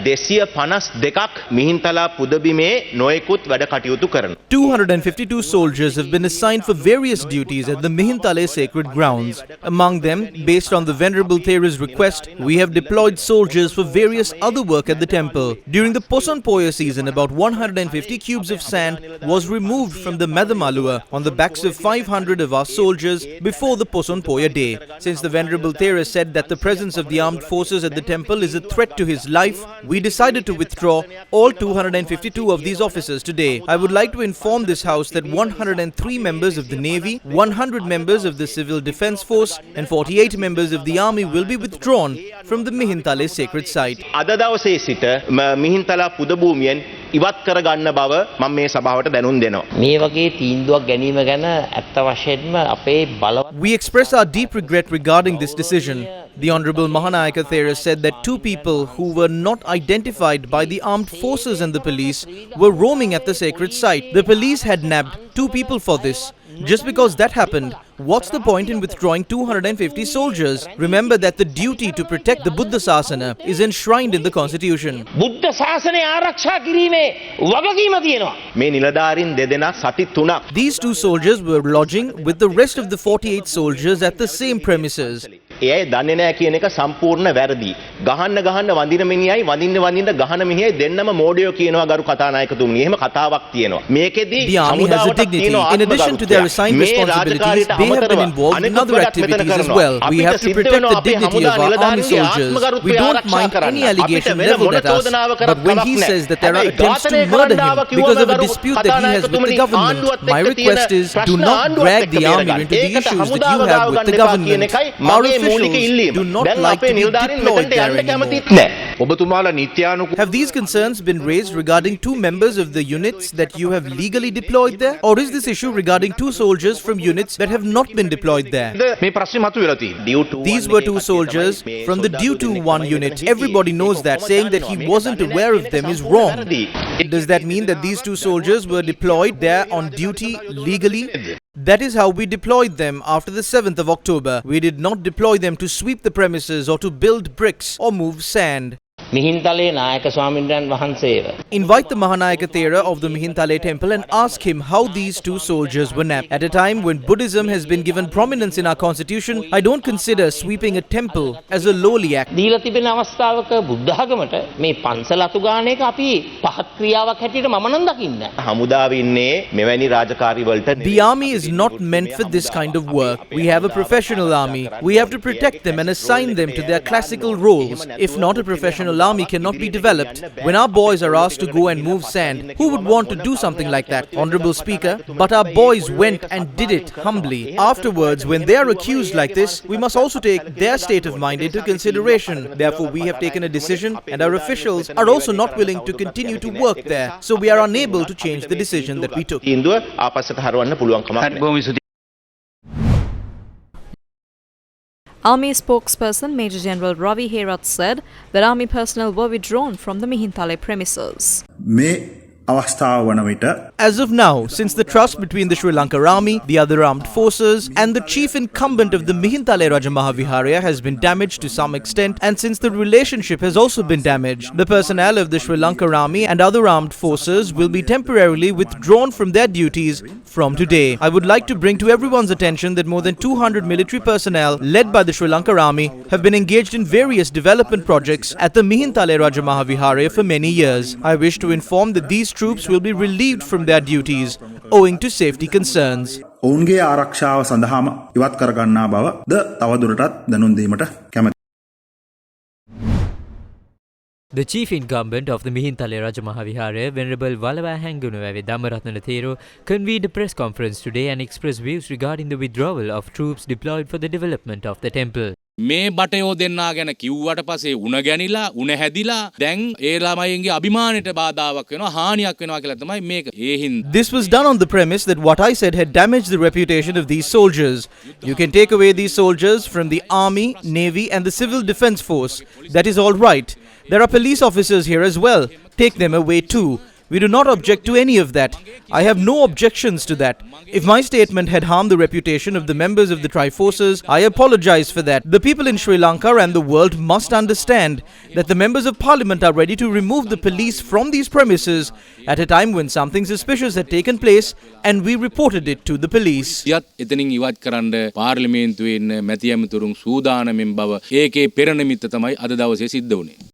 252ක් මිහින්තලා පුදබිමේ නොයෙකුත් වැඩ කටයුතු කරනවා. 252 soldiers have been assigned for various duties at the Mihinthale Sacred grounds. Among them, based on the Venerable Thera's request, we have deployed soldiers for various other work at the temple. During the Poson Poya season, about 150 cubes of sand was removed from the Madamalua on the backs of 500 of our soldiers before the Poson Poya day. Since the Venerable Thera said that the presence of the armed forces at the temple is a threat to his life, we decided to withdraw all 252 of these officers today. I would like to inform this house that 103 members of the Navy, 100 members of the Civil Defence Force and 48 members of the Army will be withdrawn from the Mihinthale Sacred site. අද දවසේ සිට මිහින්තලා පුද භූමියෙන් ඉවත් කර ගන්න බව මම මේ සභාවට දැනුම් දෙනවා. මේ වගේ තීන්දුවක් ගැනීම ගැන ඇත්ත වශයෙන්ම අපේ බලවත් We express our deep regret regarding this decision. The Honorable Mahanayaka Thera said that two people who were not identified by the armed forces and the police were roaming at the sacred site. The police had nabbed two people for this. Just because that happened, what's the point in withdrawing 250 soldiers? Remember that the duty to protect the Buddha Sasana is enshrined in the constitution. බුද්ධ ශාසනය ආරක්ෂා කිරීමේ වගකීම තියෙනවා. මේ නිලධාරීන් දෙදෙනා සති 3ක් These two soldiers were lodging with the rest of the 48 soldiers at the same premises. එයයි දන්නේ නැහැ කියන එක සම්පූර්ණ වැරදි. ගහන්න වඳින මිනිහයි වඳින්න ගහන මිනිහයි දෙන්නම මෝඩයෝ කියනවා ගරු කතානායකතුමනි. එහෙම කතාවක් තියෙනවා. මේකෙදී The army has a dignity. In addition to their assigned responsibilities, they have been involved in other activities as well. We have to protect the dignity of our army soldiers. We don't mind any allegation leveled at us. But when he says that there are attempts to murder him because of a dispute that he has with the government, my request is do not drag the army into the issues that you have with the government. Our officials do not like to be deployed there anymore. Have these concerns been raised regarding two members of the units that you have legally deployed there? Or is this issue regarding two soldiers from units that have not been deployed there? These were two soldiers from the Due to 1 unit. Everybody knows that. Saying that he wasn't aware of them is wrong. Does that mean that these two soldiers were deployed there on duty legally? That is how we deployed them after the 7th of October. We did not deploy them to sweep the premises or to build bricks or move sand. Mihintale නායක ස්වාමීන් වහන්සේව Invite the Mahanayaka Thera of the Mihinthale temple and ask him how these two soldiers were nabbed. At a time when Buddhism has been given prominence in our constitution, I don't consider sweeping a temple as a lowly act. දීලා තිබෙන අවස්ථාවක බුද්ධ ආගමට මේ පන්සල අතු ගාන එක අපි පහත් ක්‍රියාවක් හැටියට මම නම් දකින්නේ. හමුදාවේ ඉන්නේ මෙවැනි රාජකාරී වලට The army is not meant for this kind of work. We have a professional army. We have to protect them and assign them to their classical roles. If not, a professional army cannot be developed. When our boys are asked to go and move sand, who would want to do something like that? Honorable Speaker, but our boys went and did it humbly. Afterwards, when they are accused like this, we must also take their state of mind into consideration. Therefore, we have taken a decision and our officials are also not willing to continue to work there. So we are unable to change the decision that we took. Army spokesperson Major General Ravi Herath said that army personnel were withdrawn from the Mihinthale premises. As of now, since the trust between the Sri Lanka Army, the other armed forces and the chief incumbent of the Mihinthale Rajamahaviharya has been damaged to some extent, and since the relationship has also been damaged, the personnel of the Sri Lanka Army and other armed forces will be temporarily withdrawn from their duties from today. I would like to bring to everyone's attention that more than 200 military personnel led by the Sri Lanka Army have been engaged in various development projects at the Mihinthale Rajamahaviharya for many years. I wish to inform that these troops will be relieved from their duties owing to safety concerns. ඔවුන්ගේ ආරක්ෂාව සඳහාම ඉවත් කරගන්නා බවද තවදුරටත් දැනුම් දීමට කැමැතියි. The chief incumbent of the Mihinthale Rajamahaviharya, Venerable Valavahangunuvawe Dhammaratnana Thero, convened a press conference today and expressed views regarding the withdrawal of troops deployed for the development of the temple. මේ බටයෝ දෙන්නා ගැන කිව්වට පස්සේ උණ ගැනිලා උණ හැදිලා දැන් ඒ ළමයින්ගේ අභිමානයට බාධාවක් වෙනවා හානියක් වෙනවා කියලා තමයි මේක. ඒ හින්දා This was done on the premise that what I said had damaged the reputation of these soldiers. You can take away these soldiers from the army, navy and the civil defense force. That is all right. There are police officers here as well. Take them away too. We do not object to any of that. I have no objections to that. If my statement had harmed the reputation of the members of the Triforces, I apologize for that. The people in Sri Lanka and the world must understand that the members of parliament are ready to remove the police from these premises at a time when something suspicious had taken place and we reported it to the police. යත් එතනින් ඉවත් කරන්න පාර්ලිමේන්තුවේ ඉන්න මැති ඇමතුරුන් සූදානමින් බව ඒකේ පෙරනිමිත්ත තමයි අද දවසේ සිද්ධ වුනේ.